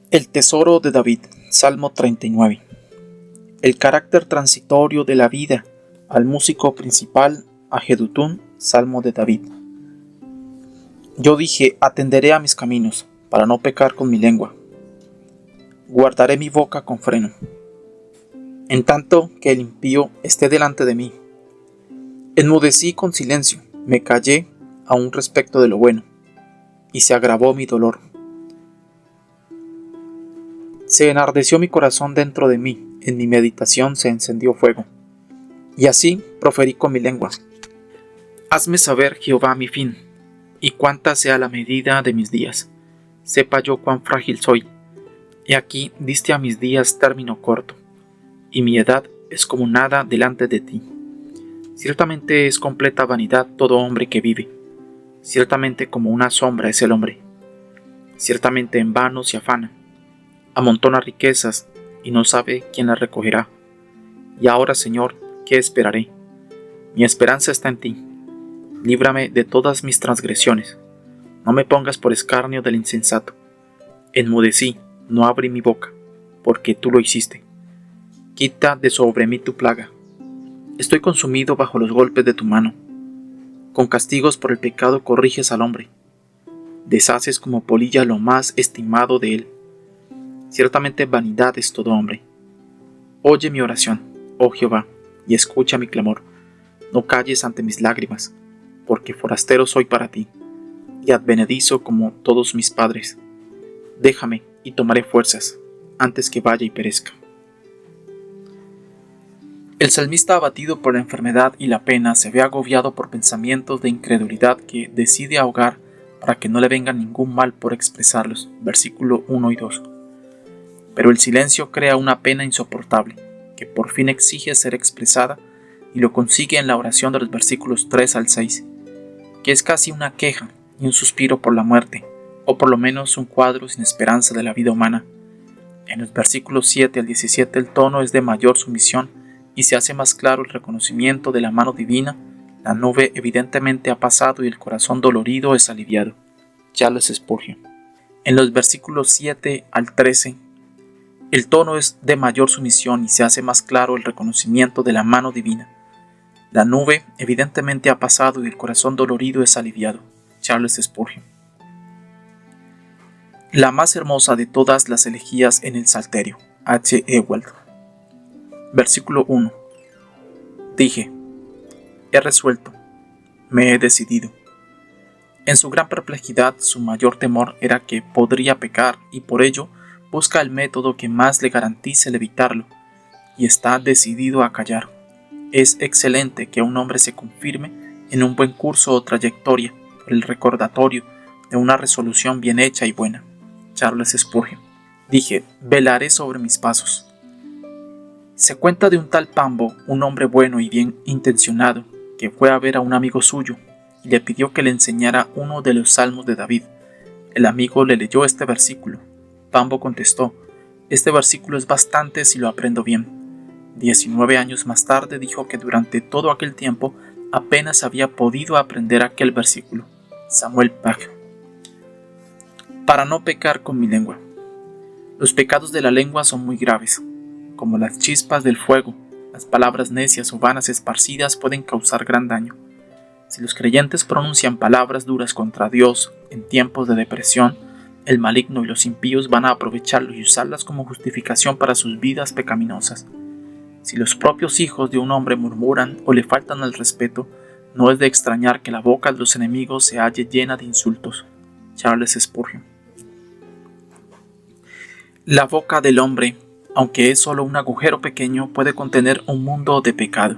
El tesoro de David, Salmo 39. El carácter transitorio de la vida, al músico principal, a Jedutún, Salmo de David. Yo dije, atenderé a mis caminos, para no pecar con mi lengua. Guardaré mi boca con freno, en tanto que el impío esté delante de mí. Enmudecí con silencio, me callé aún respecto de lo bueno, y se agravó mi dolor. Se enardeció mi corazón dentro de mí, en mi meditación se encendió fuego. Y así proferí con mi lengua. Hazme saber, Jehová, mi fin, y cuánta sea la medida de mis días. Sepa yo cuán frágil soy. He aquí diste a mis días término corto, y mi edad es como nada delante de ti. Ciertamente es completa vanidad todo hombre que vive. Ciertamente como una sombra es el hombre. Ciertamente en vano se afana. Amontona riquezas y no sabe quién las recogerá. Y ahora, Señor, ¿qué esperaré? Mi esperanza está en ti. Líbrame de todas mis transgresiones. No me pongas por escarnio del insensato. Enmudecí, no abrí mi boca, porque tú lo hiciste. Quita de sobre mí tu plaga. Estoy consumido bajo los golpes de tu mano. Con castigos por el pecado corriges al hombre. Deshaces como polilla lo más estimado de él. Ciertamente vanidad es todo hombre. Oye mi oración, oh Jehová, y escucha mi clamor. No calles ante mis lágrimas, porque forastero soy para ti, y advenedizo como todos mis padres. Déjame y tomaré fuerzas, antes que vaya y perezca. El salmista, abatido por la enfermedad y la pena, se ve agobiado por pensamientos de incredulidad que decide ahogar para que no le venga ningún mal por expresarlos. Versículo 1 y 2. Pero el silencio crea una pena insoportable, que por fin exige ser expresada, y lo consigue en la oración de los versículos 3 al 6, que es casi una queja y un suspiro por la muerte, o por lo menos un cuadro sin esperanza de la vida humana. En los versículos 7 al 17 el tono es de mayor sumisión y se hace más claro el reconocimiento de la mano divina. La nube evidentemente ha pasado y el corazón dolorido es aliviado. Charles Spurgeon. En los versículos 7 al 13 el tono es de mayor sumisión y se hace más claro el reconocimiento de la mano divina. La nube evidentemente ha pasado y el corazón dolorido es aliviado. Charles Spurgeon. La más hermosa de todas las elegías en el Salterio. H. Ewald. Versículo 1. Dije, he resuelto, me he decidido. En su gran perplejidad, su mayor temor era que podría pecar y por ello busca el método que más le garantice el evitarlo, y está decidido a callar. Es excelente que un hombre se confirme en un buen curso o trayectoria por el recordatorio de una resolución bien hecha y buena. Charles Spurgeon. Dije, velaré sobre mis pasos. Se cuenta de un tal Pambo, un hombre bueno y bien intencionado, que fue a ver a un amigo suyo y le pidió que le enseñara uno de los salmos de David. El amigo le leyó este versículo. Pambo contestó, este versículo es bastante si lo aprendo bien. 19 años más tarde dijo que durante todo aquel tiempo apenas había podido aprender aquel versículo. Samuel Page. Para no pecar con mi lengua. Los pecados de la lengua son muy graves. Como las chispas del fuego, las palabras necias o vanas esparcidas pueden causar gran daño. Si los creyentes pronuncian palabras duras contra Dios en tiempos de depresión, el maligno y los impíos van a aprovecharlos y usarlas como justificación para sus vidas pecaminosas. Si los propios hijos de un hombre murmuran o le faltan al respeto, no es de extrañar que la boca de los enemigos se halle llena de insultos. Charles Spurgeon. La boca del hombre, aunque es solo un agujero pequeño, puede contener un mundo de pecado,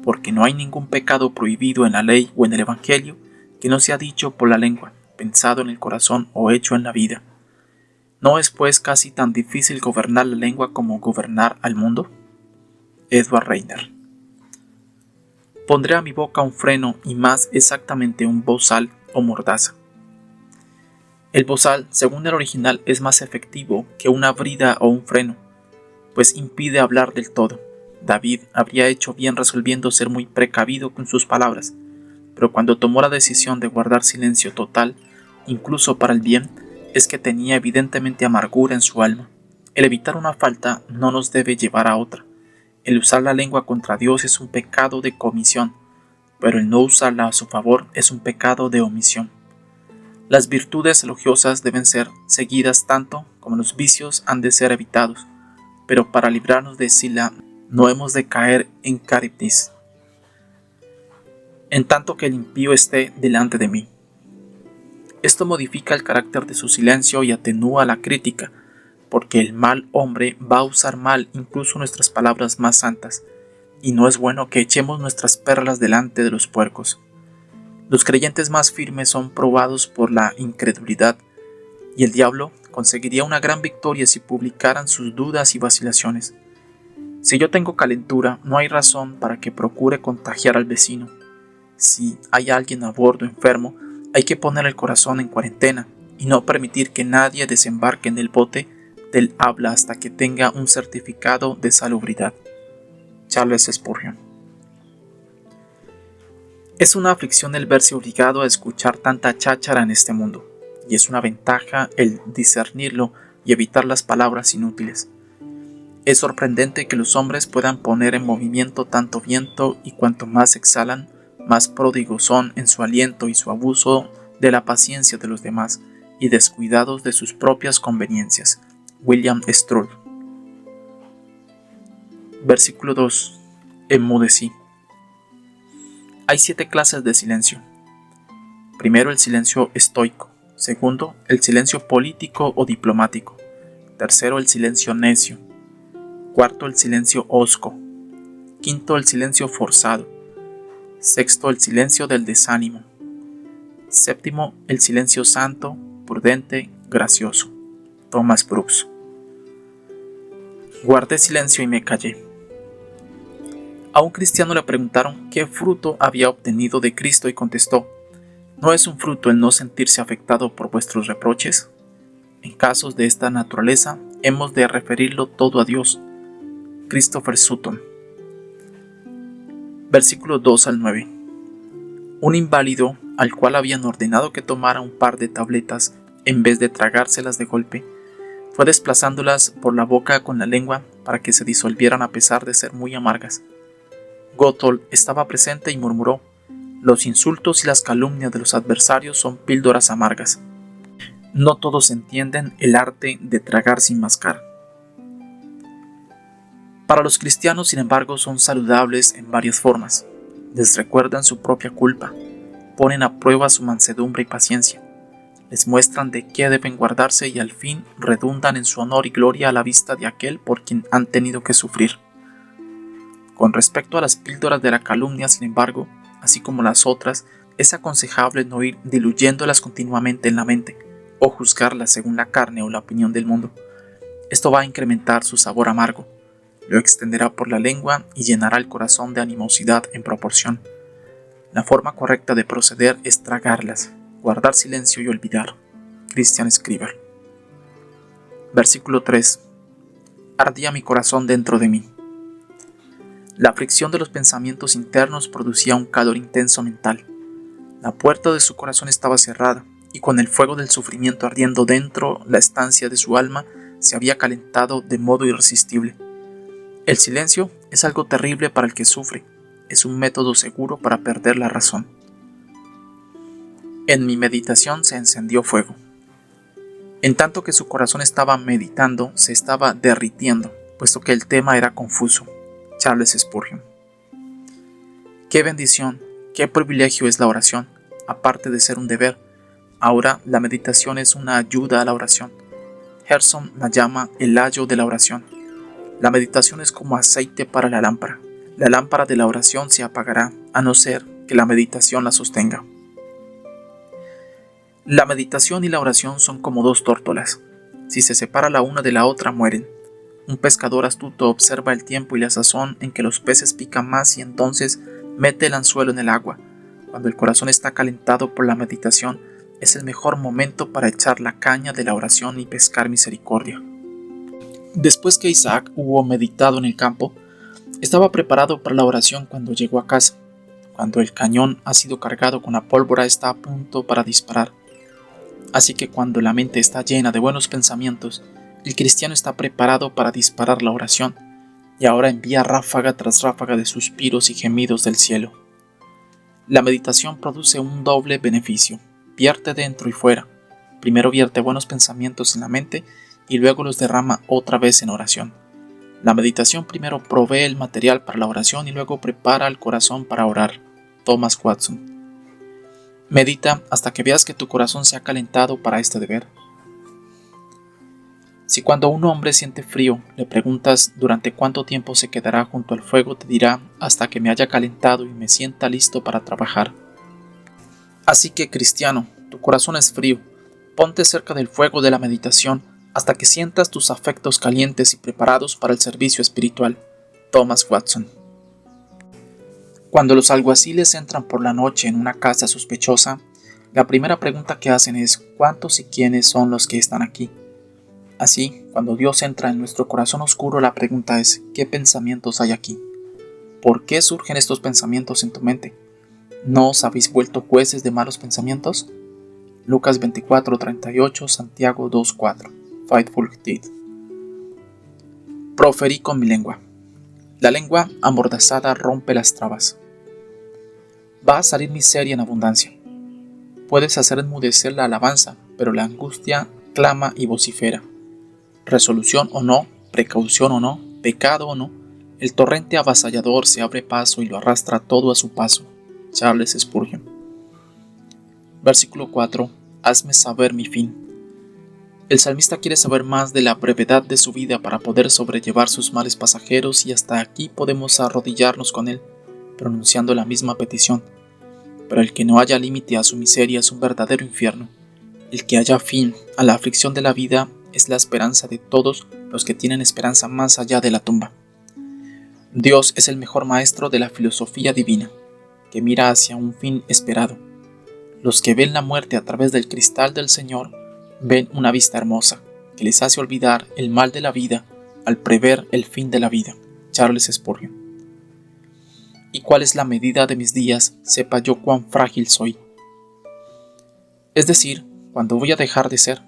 porque no hay ningún pecado prohibido en la ley o en el Evangelio que no sea dicho por la lengua, pensado en el corazón o hecho en la vida. ¿No es pues casi tan difícil gobernar la lengua como gobernar al mundo? Edward Reiner. Pondré a mi boca un freno y más exactamente un bozal o mordaza. El bozal, según el original, es más efectivo que una brida o un freno, pues impide hablar del todo. David habría hecho bien resolviendo ser muy precavido con sus palabras, pero cuando tomó la decisión de guardar silencio total, incluso para el bien, es que tenía evidentemente amargura en su alma. El evitar una falta no nos debe llevar a otra. El usar la lengua contra Dios es un pecado de comisión, pero el no usarla a su favor es un pecado de omisión. Las virtudes elogiosas deben ser seguidas tanto como los vicios han de ser evitados, pero para librarnos de Sila no hemos de caer en Caribdis, en tanto que el impío esté delante de mí. Esto modifica el carácter de su silencio y atenúa la crítica, porque el mal hombre va a usar mal incluso nuestras palabras más santas, y no es bueno que echemos nuestras perlas delante de los puercos. Los creyentes más firmes son probados por la incredulidad, y el diablo conseguiría una gran victoria si publicaran sus dudas y vacilaciones. Si yo tengo calentura, no hay razón para que procure contagiar al vecino. Si hay alguien a bordo enfermo, hay que poner el corazón en cuarentena y no permitir que nadie desembarque en el bote del habla hasta que tenga un certificado de salubridad. Charles Spurgeon. Es una aflicción el verse obligado a escuchar tanta cháchara en este mundo, y es una ventaja el discernirlo y evitar las palabras inútiles. Es sorprendente que los hombres puedan poner en movimiento tanto viento y cuanto más exhalan, más pródigos son en su aliento y su abuso de la paciencia de los demás y descuidados de sus propias conveniencias. William Stroud. Versículo 2. Enmudecí. Hay 7 clases de silencio. Primero, el silencio estoico. Segundo, el silencio político o diplomático. Tercero, el silencio necio. Cuarto, el silencio hosco. Quinto, el silencio forzado. Sexto, el silencio del desánimo. Séptimo, el silencio santo, prudente, gracioso. Thomas Brooks. Guardé silencio y me callé. A un cristiano le preguntaron qué fruto había obtenido de Cristo y contestó: ¿no es un fruto el no sentirse afectado por vuestros reproches? En casos de esta naturaleza, hemos de referirlo todo a Dios. Christopher Sutton. Versículos 2 al 9. Un inválido, al cual habían ordenado que tomara un par de tabletas en vez de tragárselas de golpe, fue desplazándolas por la boca con la lengua para que se disolvieran a pesar de ser muy amargas. Gotthold estaba presente y murmuró: los insultos y las calumnias de los adversarios son píldoras amargas. No todos entienden el arte de tragar sin mascar. Para los cristianos, sin embargo, son saludables en varias formas. Les recuerdan su propia culpa, ponen a prueba su mansedumbre y paciencia, les muestran de qué deben guardarse y al fin redundan en su honor y gloria a la vista de aquel por quien han tenido que sufrir. Con respecto a las píldoras de la calumnia, sin embargo, así como las otras, es aconsejable no ir diluyéndolas continuamente en la mente, o juzgarlas según la carne o la opinión del mundo. Esto va a incrementar su sabor amargo, lo extenderá por la lengua y llenará el corazón de animosidad en proporción. La forma correcta de proceder es tragarlas, guardar silencio y olvidar. Christian Scriber. Versículo 3. Ardía mi corazón dentro de mí. La fricción de los pensamientos internos producía un calor intenso mental. La puerta de su corazón estaba cerrada, y con el fuego del sufrimiento ardiendo dentro la estancia de su alma, se había calentado de modo irresistible. El silencio es algo terrible para el que sufre, es un método seguro para perder la razón. En mi meditación se encendió fuego. En tanto que su corazón estaba meditando, se estaba derritiendo, puesto que el tema era confuso. Charles Spurgeon. Qué bendición, qué privilegio es la oración, aparte de ser un deber. Ahora la meditación es una ayuda a la oración. Gerson la llama el ayo de la oración. La meditación es como aceite para la lámpara. La lámpara de la oración se apagará, a no ser que la meditación la sostenga. La meditación y la oración son como dos tórtolas. Si se separa la una de la otra, mueren. Un pescador astuto observa el tiempo y la sazón en que los peces pican más y entonces mete el anzuelo en el agua. Cuando el corazón está calentado por la meditación, es el mejor momento para echar la caña de la oración y pescar misericordia. Después que Isaac hubo meditado en el campo, estaba preparado para la oración cuando llegó a casa. Cuando el cañón ha sido cargado con la pólvora, está a punto para disparar. Así que cuando la mente está llena de buenos pensamientos, el cristiano está preparado para disparar la oración, y ahora envía ráfaga tras ráfaga de suspiros y gemidos del cielo. La meditación produce un doble beneficio: vierte dentro y fuera. Primero vierte buenos pensamientos en la mente y luego los derrama otra vez en oración. La meditación primero provee el material para la oración y luego prepara el corazón para orar. Thomas Watson. Medita hasta que veas que tu corazón se ha calentado para este deber. Si cuando un hombre siente frío le preguntas durante cuánto tiempo se quedará junto al fuego, te dirá: hasta que me haya calentado y me sienta listo para trabajar. Así que, cristiano, tu corazón es frío. Ponte cerca del fuego de la meditación hasta que sientas tus afectos calientes y preparados para el servicio espiritual. Thomas Watson. Cuando los alguaciles entran por la noche en una casa sospechosa, la primera pregunta que hacen es: ¿cuántos y quiénes son los que están aquí? Así, cuando Dios entra en nuestro corazón oscuro, la pregunta es: ¿qué pensamientos hay aquí? ¿Por qué surgen estos pensamientos en tu mente? ¿No os habéis vuelto jueces de malos pensamientos? Lucas 24:38, Santiago 2:4. Faithful Deed. Proferí con mi lengua. La lengua amordazada rompe las trabas. Va a salir miseria en abundancia. Puedes hacer enmudecer la alabanza, pero la angustia clama y vocifera. Resolución o no, precaución o no, pecado o no, el torrente avasallador se abre paso y lo arrastra todo a su paso. Charles Spurgeon. Versículo 4. Hazme saber mi fin. El salmista quiere saber más de la brevedad de su vida para poder sobrellevar sus males pasajeros, y hasta aquí podemos arrodillarnos con él, pronunciando la misma petición. Pero el que no haya límite a su miseria es un verdadero infierno. El que haya fin a la aflicción de la vida es la esperanza de todos los que tienen esperanza más allá de la tumba. Dios es el mejor maestro de la filosofía divina, que mira hacia un fin esperado. Los que ven la muerte a través del cristal del Señor ven una vista hermosa, que les hace olvidar el mal de la vida al prever el fin de la vida. Charles Spurgeon. ¿Y cuál es la medida de mis días? Sepa yo cuán frágil soy. Es decir, cuando voy a dejar de ser.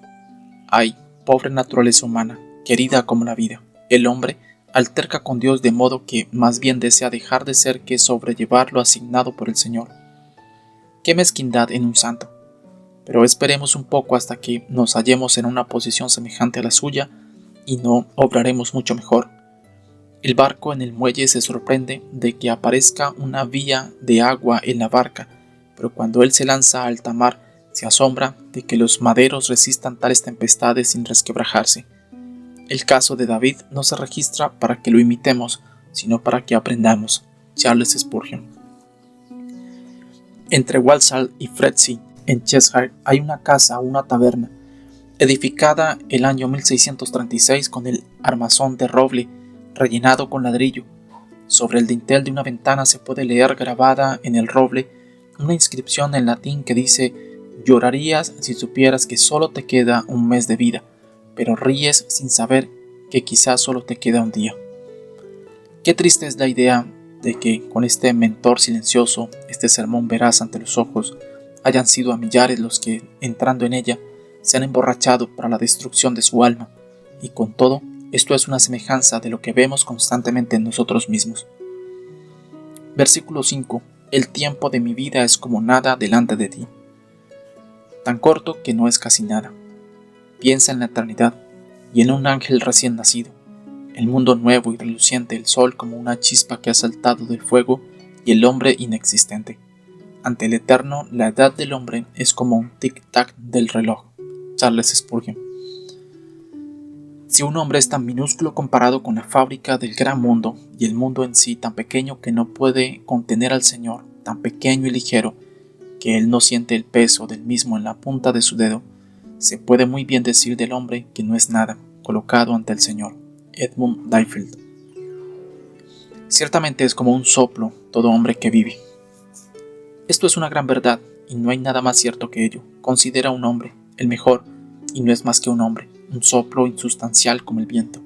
Ay, pobre naturaleza humana, querida como la vida. El hombre alterca con Dios de modo que más bien desea dejar de ser que sobrellevar lo asignado por el Señor. ¡Qué mezquindad en un santo! Pero esperemos un poco hasta que nos hallemos en una posición semejante a la suya y no obraremos mucho mejor. El barco en el muelle se sorprende de que aparezca una vía de agua en la barca, pero cuando él se lanza a alta mar, se asombra de que los maderos resistan tales tempestades sin resquebrajarse. El caso de David no se registra para que lo imitemos, sino para que aprendamos. Charles Spurgeon. Entre Walsall y Fredsey, en Cheshire, hay una casa o una taberna, edificada el año 1636 con el armazón de roble rellenado con ladrillo. Sobre el dintel de una ventana se puede leer grabada en el roble una inscripción en latín que dice: llorarías si supieras que solo te queda un mes de vida, pero ríes sin saber que quizás solo te queda un día. Qué triste es la idea de que con este mentor silencioso, este sermón veraz ante los ojos, hayan sido a millares los que, entrando en ella, se han emborrachado para la destrucción de su alma, y con todo, esto es una semejanza de lo que vemos constantemente en nosotros mismos. Versículo 5. El tiempo de mi vida es como nada delante de ti. Tan corto que no es casi nada. Piensa en la eternidad y en un ángel recién nacido, el mundo nuevo y reluciente, el sol como una chispa que ha saltado del fuego y el hombre inexistente. Ante el eterno, la edad del hombre es como un tic-tac del reloj. Charles Spurgeon. Si un hombre es tan minúsculo comparado con la fábrica del gran mundo, y el mundo en sí tan pequeño que no puede contener al Señor, tan pequeño y ligero que él no siente el peso del mismo en la punta de su dedo, se puede muy bien decir del hombre que no es nada, colocado ante el Señor. Edmund Duffield. Ciertamente es como un soplo todo hombre que vive. Esto es una gran verdad, y no hay nada más cierto que ello. Considera un hombre, el mejor, y no es más que un hombre, un soplo insustancial como el viento.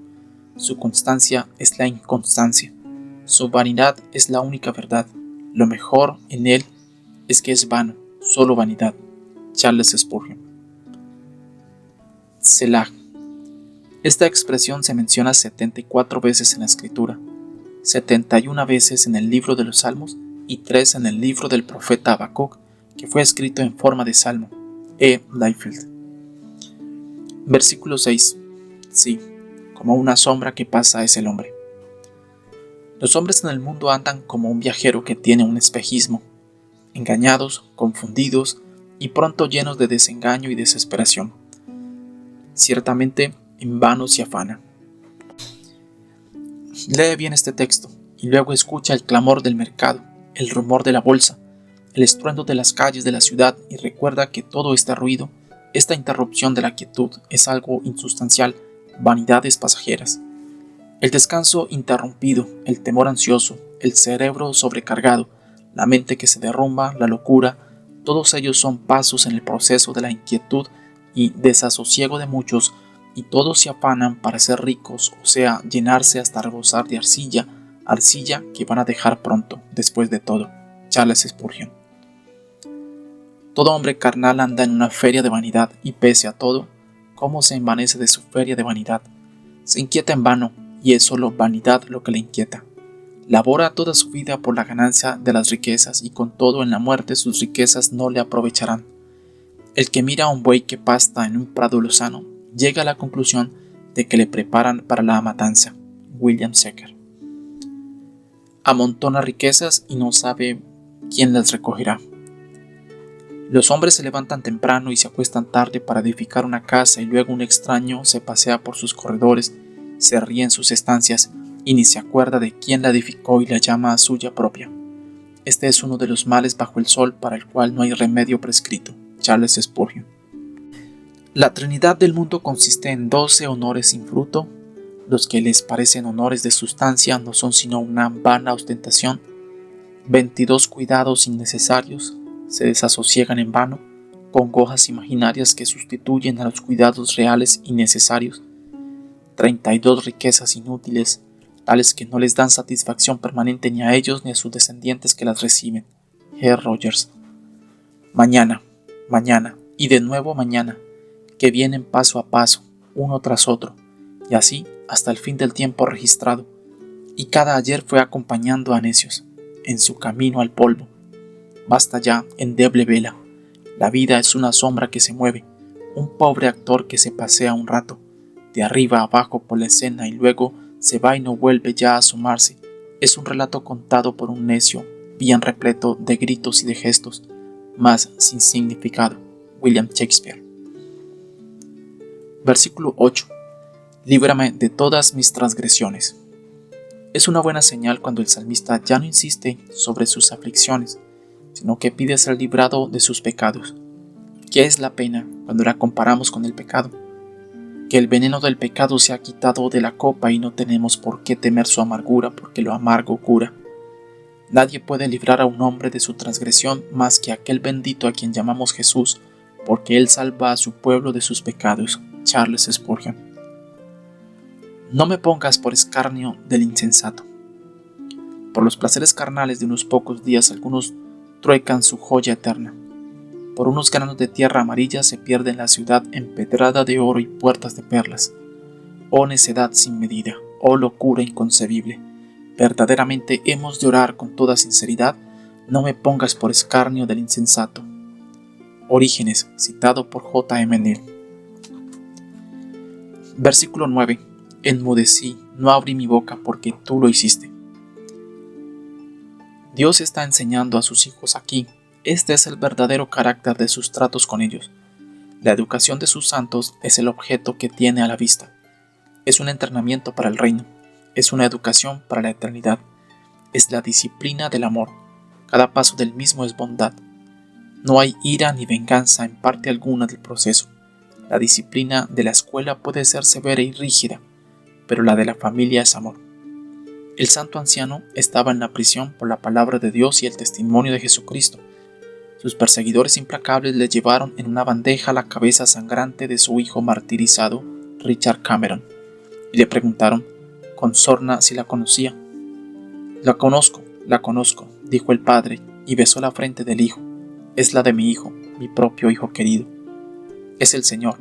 Su constancia es la inconstancia. Su vanidad es la única verdad. Lo mejor en él es que es vano, solo vanidad. Charles Spurgeon. Selah. Esta expresión se menciona 74 veces en la Escritura, 71 veces en el libro de los Salmos y 3 en el libro del profeta Habacuc, que fue escrito en forma de salmo. E. Liefeld. Versículo 6. Sí, como una sombra que pasa es el hombre. Los hombres en el mundo andan como un viajero que tiene un espejismo, engañados, confundidos y pronto llenos de desengaño y desesperación. Ciertamente, en vano se afana. Lee bien este texto y luego escucha el clamor del mercado, el rumor de la bolsa, el estruendo de las calles de la ciudad y recuerda que todo este ruido, esta interrupción de la quietud es algo insustancial, vanidades pasajeras. El descanso interrumpido, el temor ansioso, el cerebro sobrecargado, la mente que se derrumba, la locura, todos ellos son pasos en el proceso de la inquietud y desasosiego de muchos, y todos se afanan para ser ricos, o sea, llenarse hasta rebosar de arcilla que van a dejar pronto, después de todo. Charles Spurgeon. Todo hombre carnal anda en una feria de vanidad, y pese a todo, ¿cómo se envanece de su feria de vanidad? Se inquieta en vano, y es solo vanidad lo que le inquieta. Labora toda su vida por la ganancia de las riquezas, y con todo en la muerte sus riquezas no le aprovecharán. El que mira a un buey que pasta en un prado lozano, llega a la conclusión de que le preparan para la matanza. William Secker. Amontona riquezas y no sabe quién las recogerá. Los hombres se levantan temprano y se acuestan tarde para edificar una casa y luego un extraño se pasea por sus corredores, se ríe en sus estancias y ni se acuerda de quién la edificó y la llama suya propia. Este es uno de los males bajo el sol para el cual no hay remedio prescrito. Charles Spurgeon. La Trinidad del mundo consiste en 12 honores sin fruto. Los que les parecen honores de sustancia no son sino una vana ostentación. 22 cuidados innecesarios se desasosiegan en vano, congojas imaginarias que sustituyen a los cuidados reales y necesarios. 32 riquezas inútiles, tales que no les dan satisfacción permanente ni a ellos ni a sus descendientes que las reciben. G. Rogers. Mañana, mañana y de nuevo mañana, que vienen paso a paso, uno tras otro, y así hasta el fin del tiempo registrado, y cada ayer fue acompañando a necios, en su camino al polvo. Basta ya, endeble vela, la vida es una sombra que se mueve, un pobre actor que se pasea un rato, de arriba a abajo por la escena y luego se va y no vuelve ya a asomarse, es un relato contado por un necio, bien repleto de gritos y de gestos, mas sin significado. William Shakespeare. Versículo 8. Líbrame de todas mis transgresiones. Es una buena señal cuando el salmista ya no insiste sobre sus aflicciones, sino que pide ser librado de sus pecados. ¿Qué es la pena cuando la comparamos con el pecado? Que el veneno del pecado se ha quitado de la copa y no tenemos por qué temer su amargura, porque lo amargo cura. Nadie puede librar a un hombre de su transgresión más que aquel bendito a quien llamamos Jesús, porque él salva a su pueblo de sus pecados. Charles Spurgeon. No me pongas por escarnio del insensato. Por los placeres carnales de unos pocos días algunos truecan su joya eterna. Por unos granos de tierra amarilla se pierde en la ciudad empedrada de oro y puertas de perlas. Oh necedad sin medida, oh locura inconcebible. Verdaderamente hemos de orar con toda sinceridad, no me pongas por escarnio del insensato. Orígenes, citado por J. M. Neal. Versículo 9. Enmudecí, no abrí mi boca porque tú lo hiciste. Dios está enseñando a sus hijos aquí. Este es el verdadero carácter de sus tratos con ellos. La educación de sus santos es el objeto que tiene a la vista. Es un entrenamiento para el reino. Es una educación para la eternidad. Es la disciplina del amor. Cada paso del mismo es bondad. No hay ira ni venganza en parte alguna del proceso. La disciplina de la escuela puede ser severa y rígida, pero la de la familia es amor. El santo anciano estaba en la prisión por la palabra de Dios y el testimonio de Jesucristo. Sus perseguidores implacables le llevaron en una bandeja la cabeza sangrante de su hijo martirizado, Richard Cameron, y le preguntaron con sorna si la conocía. La conozco, dijo el padre, y besó la frente del hijo. Es la de mi hijo, mi propio hijo querido. Es el Señor.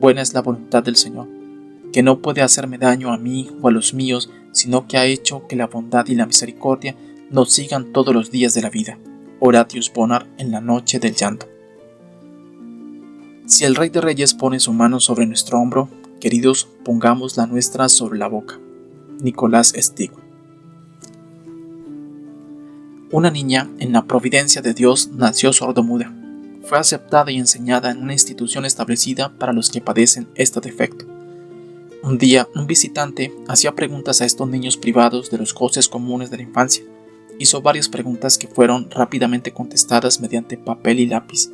buena es la voluntad del Señor, que no puede hacerme daño a mí o a los míos, sino que ha hecho que la bondad y la misericordia nos sigan todos los días de la vida. Horatius Bonar en la noche del llanto. Si el Rey de Reyes pone su mano sobre nuestro hombro, queridos, pongamos la nuestra sobre la boca. Nicolás Stig. Una niña, en la providencia de Dios, nació sordomuda. Fue aceptada y enseñada en una institución establecida para los que padecen este defecto. Un día, un visitante hacía preguntas a estos niños privados de los goces comunes de la infancia. Hizo varias preguntas que fueron rápidamente contestadas mediante papel y lápiz.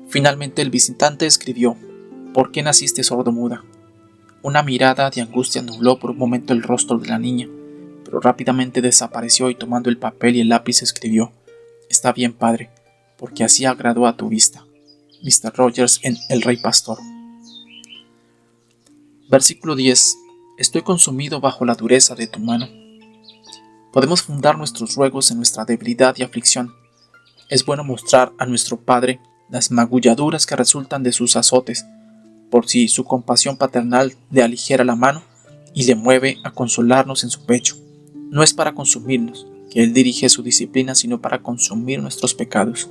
Finalmente el visitante escribió: ¿Por qué naciste sordomuda? Una mirada de angustia nubló por un momento el rostro de la niña, pero rápidamente desapareció y tomando el papel y el lápiz escribió: Está bien, padre, porque así agradó a tu vista. Mr. Rogers en El Rey Pastor. Versículo 10. Estoy consumido bajo la dureza de tu mano. Podemos fundar nuestros ruegos en nuestra debilidad y aflicción. Es bueno mostrar a nuestro Padre las magulladuras que resultan de sus azotes, por si su compasión paternal le aligera la mano y le mueve a consolarnos en su pecho. No es para consumirnos que Él dirige su disciplina, sino para consumir nuestros pecados.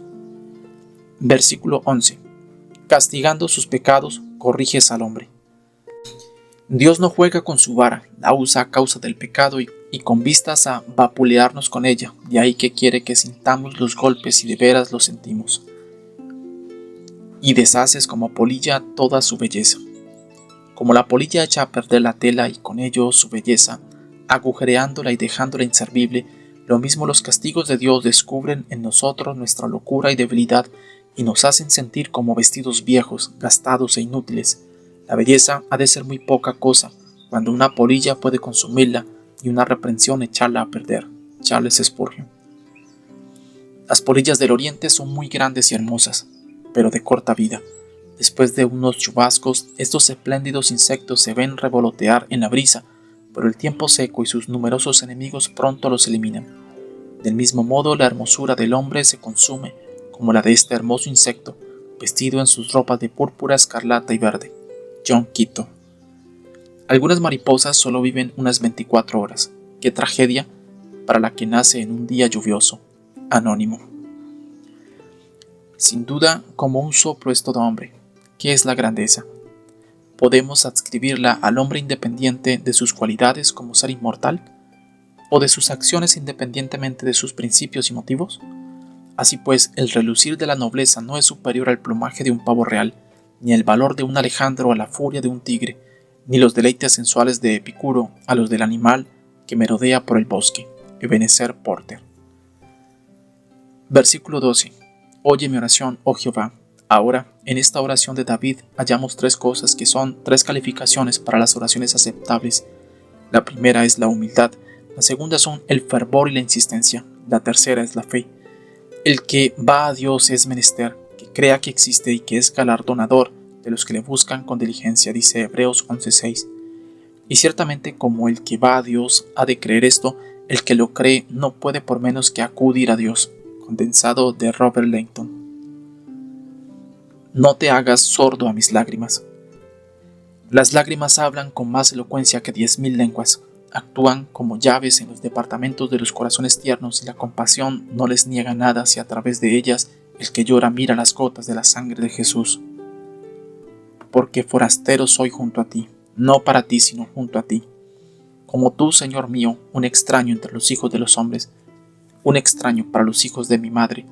Versículo 11. Castigando sus pecados, corriges al hombre. Dios no juega con su vara, la usa a causa del pecado y con vistas a vapulearnos con ella, de ahí que quiere que sintamos los golpes y de veras los sentimos. Y deshaces como polilla toda su belleza. Como la polilla echa a perder la tela y con ello su belleza, agujereándola y dejándola inservible, lo mismo los castigos de Dios descubren en nosotros nuestra locura y debilidad y nos hacen sentir como vestidos viejos, gastados e inútiles. La belleza ha de ser muy poca cosa, cuando una polilla puede consumirla y una reprensión echarla a perder. Charles Spurgeon. Las polillas del oriente son muy grandes y hermosas, pero de corta vida. Después de unos chubascos, estos espléndidos insectos se ven revolotear en la brisa, pero el tiempo seco y sus numerosos enemigos pronto los eliminan. Del mismo modo, la hermosura del hombre se consume, como la de este hermoso insecto, vestido en sus ropas de púrpura, escarlata y verde. John Quito. Algunas mariposas solo viven unas 24 horas. ¡Qué tragedia para la que nace en un día lluvioso! Anónimo. Sin duda, como un soplo es todo hombre. ¿Qué es la grandeza? ¿Podemos adscribirla al hombre independiente de sus cualidades como ser inmortal? ¿O de sus acciones independientemente de sus principios y motivos? Así pues, el relucir de la nobleza no es superior al plumaje de un pavo real, ni el valor de un alejandro a la furia de un tigre, ni los deleites sensuales de Epicuro a los del animal que merodea por el bosque. Ebenezer Porter. Versículo 12. Oye mi oración, oh Jehová. Ahora, en esta oración de David hallamos tres cosas que son tres calificaciones para las oraciones aceptables. La primera es la humildad, la segunda son el fervor y la insistencia, la tercera es la fe. El que va a Dios es menester que crea que existe y que es galardonador de los que le buscan con diligencia, dice Hebreos 11:6. Y ciertamente como el que va a Dios ha de creer esto, el que lo cree no puede por menos que acudir a Dios. Condensado de Robert Langton. No te hagas sordo a mis lágrimas. Las lágrimas hablan con más elocuencia que 10.000 lenguas. Actúan como llaves en los departamentos de los corazones tiernos y la compasión no les niega nada si a través de ellas el que llora mira las gotas de la sangre de Jesús. Porque forastero soy junto a ti, no para ti sino junto a ti. Como tú, Señor mío, un extraño entre los hijos de los hombres, un extraño para los hijos de mi madre.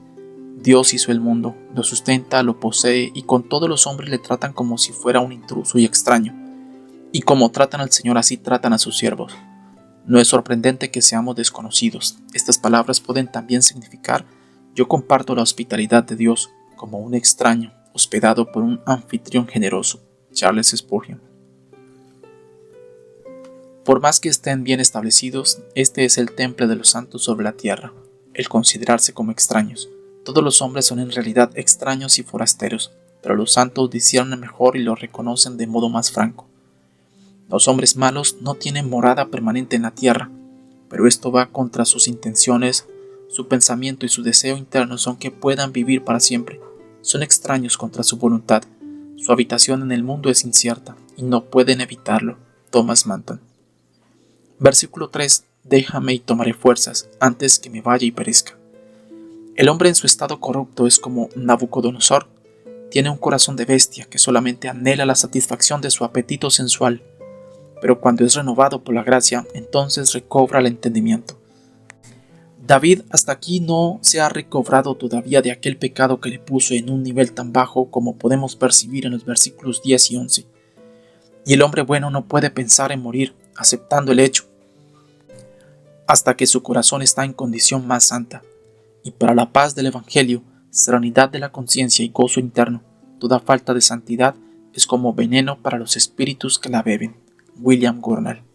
Dios hizo el mundo, lo sustenta, lo posee y con todos los hombres le tratan como si fuera un intruso y extraño. Y como tratan al Señor así tratan a sus siervos. No es sorprendente que seamos desconocidos. Estas palabras pueden también significar: yo comparto la hospitalidad de Dios como un extraño hospedado por un anfitrión generoso. Charles Spurgeon. Por más que estén bien establecidos, este es el temple de los santos sobre la tierra, el considerarse como extraños. Todos los hombres son en realidad extraños y forasteros, pero los santos disciernen mejor y lo reconocen de modo más franco. Los hombres malos no tienen morada permanente en la tierra, pero esto va contra sus intenciones. Su pensamiento y su deseo interno son que puedan vivir para siempre. Son extraños contra su voluntad. Su habitación en el mundo es incierta y no pueden evitarlo. Thomas Manton. Versículo 3. Déjame y tomaré fuerzas antes que me vaya y perezca. El hombre en su estado corrupto es como Nabucodonosor. Tiene un corazón de bestia que solamente anhela la satisfacción de su apetito sensual, pero cuando es renovado por la gracia, entonces recobra el entendimiento. David hasta aquí no se ha recobrado todavía de aquel pecado que le puso en un nivel tan bajo como podemos percibir en los versículos 10 y 11. Y el hombre bueno no puede pensar en morir, aceptando el hecho, hasta que su corazón está en condición más santa. Y para la paz del Evangelio, serenidad de la conciencia y gozo interno, toda falta de santidad es como veneno para los espíritus que la beben. William Gurnall.